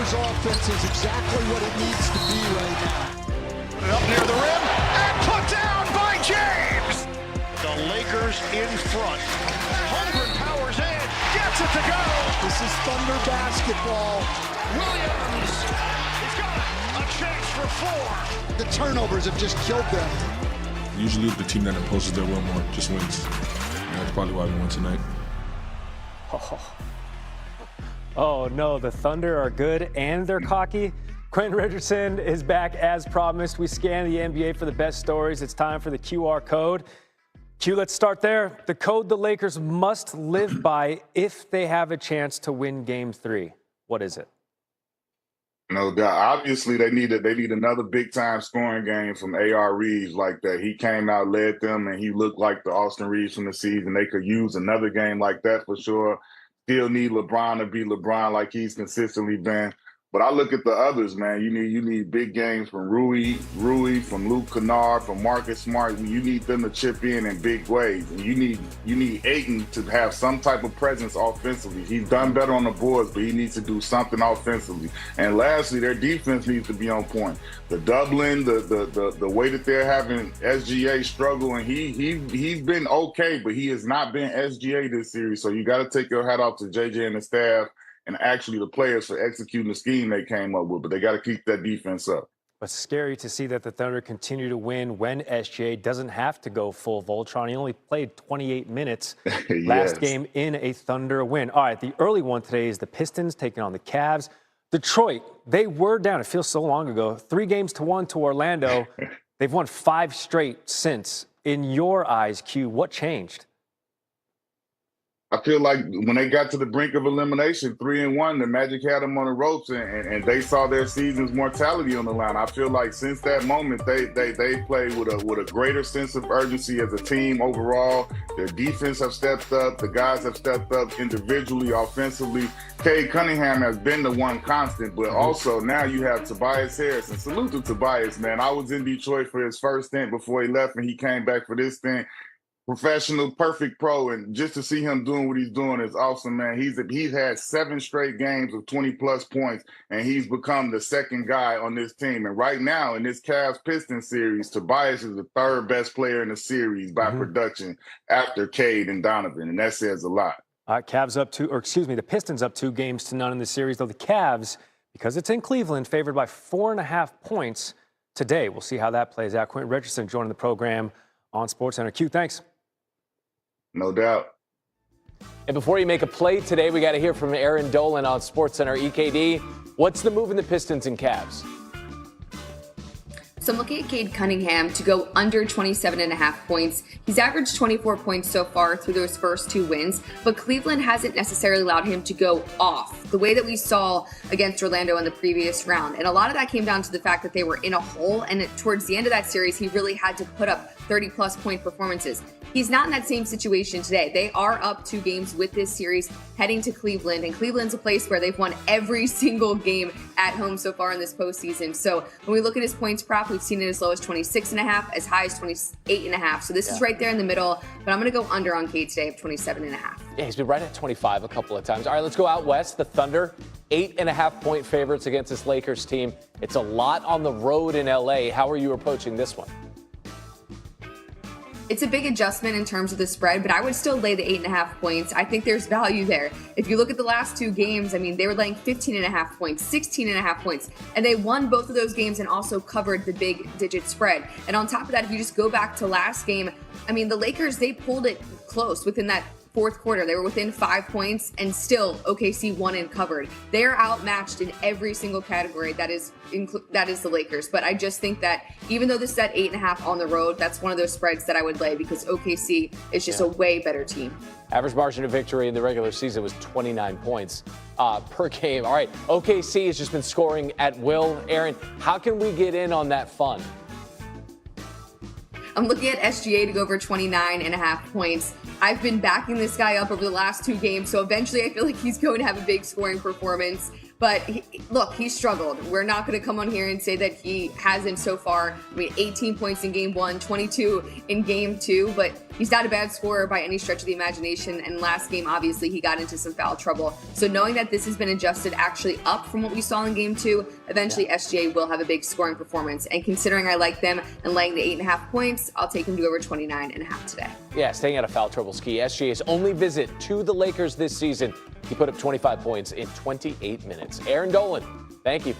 Lakers offense is exactly what it needs to be right now. Put it up near the rim and put down by James. The Lakers in front. Holmgren powers in, gets it to go. This is Thunder basketball. Williams, he's got a chance for 4. The turnovers have just killed them. Usually the team that imposes their will more just wins. And that's probably why we won tonight. Oh no, the Thunder are good and they're cocky. Quentin Richardson is back as promised. We scan the NBA for the best stories. It's time for the QR code. Q, let's start there. The code the Lakers must live by if they have a chance to win Game 3. What is it? No doubt. Obviously, they need another big-time scoring game from A.R. Reeves like that. He came out, led them, and he looked like the Austin Reeves from the season. They could use another game like that for sure. Still need LeBron to be LeBron like he's consistently been. But I look at the others, man. You need big games from Rui, from Luke Kennard, from Marcus Smart. You need them to chip in big ways. And you need Ayton to have some type of presence offensively. He's done better on the boards, but he needs to do something offensively. And lastly, their defense needs to be on point. The doubling, the way that they're having SGA struggle, and he's been okay, but he has not been SGA this series. So you got to take your hat off to JJ and the staff, and actually the players for executing the scheme they came up with. But they got to keep that defense up. But scary to see that the Thunder continue to win when SGA doesn't have to go full Voltron. He only played 28 minutes last game in a Thunder win. All right, the early one today is the Pistons taking on the Cavs. Detroit, they were down, it feels so long ago, 3-1 to Orlando. They've won 5 straight since. In your eyes, Q, what changed? I feel like when they got to the brink of elimination, 3-1, the Magic had them on the ropes, and they saw their season's mortality on the line. I feel like since that moment, they played with a greater sense of urgency as a team overall. Their defense have stepped up. The guys have stepped up individually, offensively. Cade Cunningham has been the one constant, but also now you have Tobias Harris. And salute to Tobias, man. I was in Detroit for his first stint before he left, and he came back for this stint. Professional, perfect pro, and just to see him doing what he's doing is awesome, man. He's had 7 straight games of 20-plus points, and he's become the second guy on this team. And right now, in this Cavs-Pistons series, Tobias is the 3rd best player in the series by production after Cade and Donovan, and that says a lot. The Pistons up 2-0 in the series, though the Cavs, because it's in Cleveland, favored by 4.5 points today. We'll see how that plays out. Quentin Richardson joining the program on SportsCenter. Q, thanks. No doubt. And before you make a play today, we got to hear from Aaron Dolan on SportsCenter. EKD, what's the move in the Pistons and Cavs? So I'm looking at Cade Cunningham to go under 27.5 points. He's averaged 24 points so far through those first 2 wins, but Cleveland hasn't necessarily allowed him to go off the way that we saw against Orlando in the previous round. And a lot of that came down to the fact that they were in a hole, and towards the end of that series, he really had to put up 30-plus point performances. He's not in that same situation today. They are up 2 games with this series heading to Cleveland, and Cleveland's a place where they've won every single game at home so far in this postseason. So when we look at his points prop, we've seen it as low as 26.5, as high as 28.5. So this is right there in the middle, but I'm going to go under on Cade today of 27.5. Yeah, he's been right at 25 a couple of times. All right, let's go out west. The Thunder, 8.5-point favorites against this Lakers team. It's a lot on the road in LA. How are you approaching this one? It's a big adjustment in terms of the spread, but I would still lay the 8.5 points. I think there's value there. If you look at the last 2 games, I mean, they were laying 15.5 points, 16.5 points, and they won both of those games and also covered the big digit spread. And on top of that, if you just go back to last game, I mean, the Lakers, they pulled it close within that 4th quarter. They were within 5 points, and still OKC won and covered. They are outmatched in every single category. That is the Lakers. But I just think that even though this is at 8.5 on the road, that's one of those spreads that I would lay because OKC is just a way better team. Average margin of victory in the regular season was 29 points per game. All right, OKC has just been scoring at will. Aaron, how can we get in on that fun? I'm looking at SGA to go over 29.5 points. I've been backing this guy up over the last 2 games, so eventually I feel like he's going to have a big scoring performance. But look, he struggled. We're not going to come on here and say that he hasn't so far. I mean, 18 points in game 1, 22 in game 2, but he's not a bad scorer by any stretch of the imagination. And last game, obviously, he got into some foul trouble. So knowing that this has been adjusted actually up from what we saw in game 2, eventually SGA will have a big scoring performance. And considering I like them and laying the 8.5 points, I'll take him to over 29.5 today. Yeah, staying out of foul trouble's key. SGA's only visit to the Lakers this season, he put up 25 points in 28 minutes. Aaron Dolan, thank you.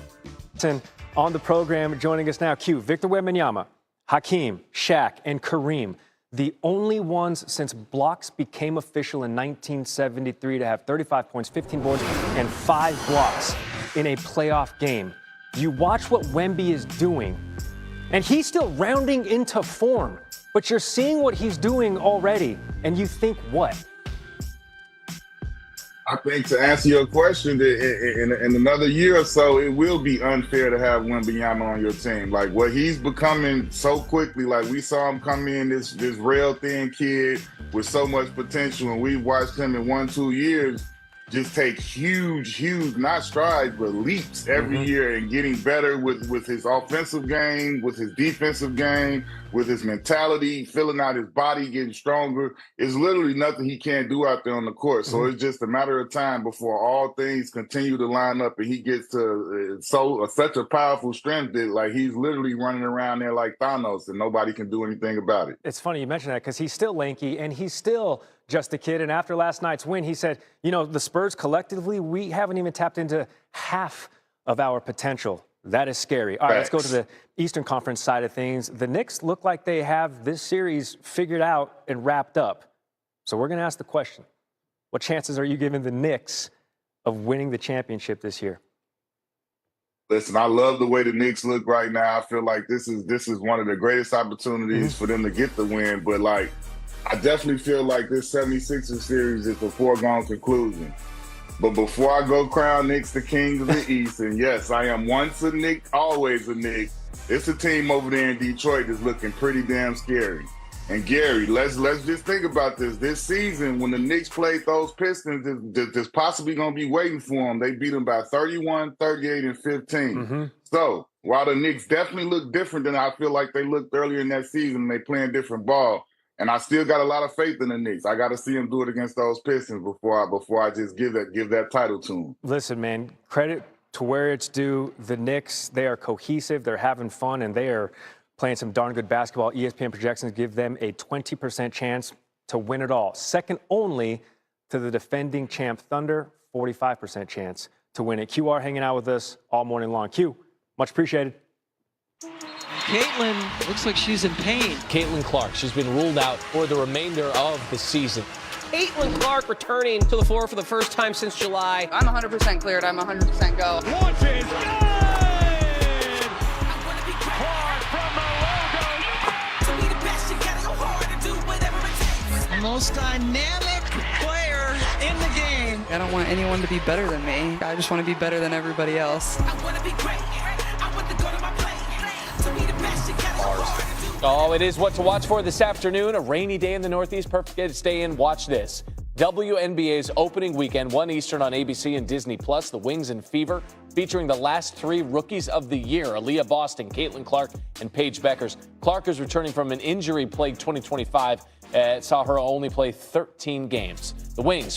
On the program, joining us now, Q, Victor Wembanyama, Hakeem, Shaq, and Kareem, the only ones since blocks became official in 1973 to have 35 points, 15 boards, and 5 blocks in a playoff game. You watch what Wemby is doing, and he's still rounding into form, but you're seeing what he's doing already, and you think what? I think to answer your question, in another year or so, it will be unfair to have Wembanyama on your team. Like what he's becoming so quickly, like we saw him come in, this rail thin kid with so much potential, and we watched him in 1-2 years just take huge, not strides, but leaps every year and getting better with his offensive game, with his defensive game, with his mentality, filling out his body, getting stronger. It's literally nothing he can't do out there on the court. So it's just a matter of time before all things continue to line up and he gets to such a powerful strength that like he's literally running around there like Thanos and nobody can do anything about it. It's funny you mention that because he's still lanky and he's still just a kid. And after last night's win, he said, you know, the Spurs collectively, we haven't even tapped into half of our potential. That is scary. All right, let's go to the Eastern Conference side of things. The Knicks look like they have this series figured out and wrapped up. So we're going to ask the question, what chances are you giving the Knicks of winning the championship this year? Listen, I love the way the Knicks look right now. I feel like this is one of the greatest opportunities for them to get the win. But, like, I definitely feel like this 76ers series is a foregone conclusion. But before I go crown Knicks the kings of the East, and yes, I am once a Knick, always a Knick, it's a team over there in Detroit that's looking pretty damn scary. And Gary, let's just think about this. This season, when the Knicks played those Pistons, there's possibly going to be waiting for them. They beat them by 31, 38, and 15. So while the Knicks definitely look different than I feel like they looked earlier in that season, they playing different ball. And I still got a lot of faith in the Knicks. I got to see them do it against those Pistons before I just give that title to them. Listen, man, credit to where it's due. The Knicks, they are cohesive, they're having fun, and they are playing some darn good basketball. ESPN projections give them a 20% chance to win it all. Second only to the defending champ Thunder, 45% chance to win it. QR hanging out with us all morning long. Q, much appreciated. Caitlin looks like she's in pain. Caitlin Clark, she's been ruled out for the remainder of the season. Caitlin Clark returning to the floor for the first time since July. I'm 100% cleared. I'm 100% go. Launches, good! Clark from the logo. The most dynamic player in the game. I don't want anyone to be better than me. I just want to be better than everybody else. I want to be great. I want to go to my place. To be the best, you gotta Oh, it is what to watch for this afternoon. A rainy day in the Northeast. Perfect day to stay in. Watch this. WNBA's opening weekend, 1 Eastern on ABC and Disney+. The Wings and Fever, featuring the last 3 rookies of the year, Aaliyah Boston, Caitlin Clark, and Paige Beckers. Clark is returning from an injury-plagued 2025. Saw her only play 13 games. The Wings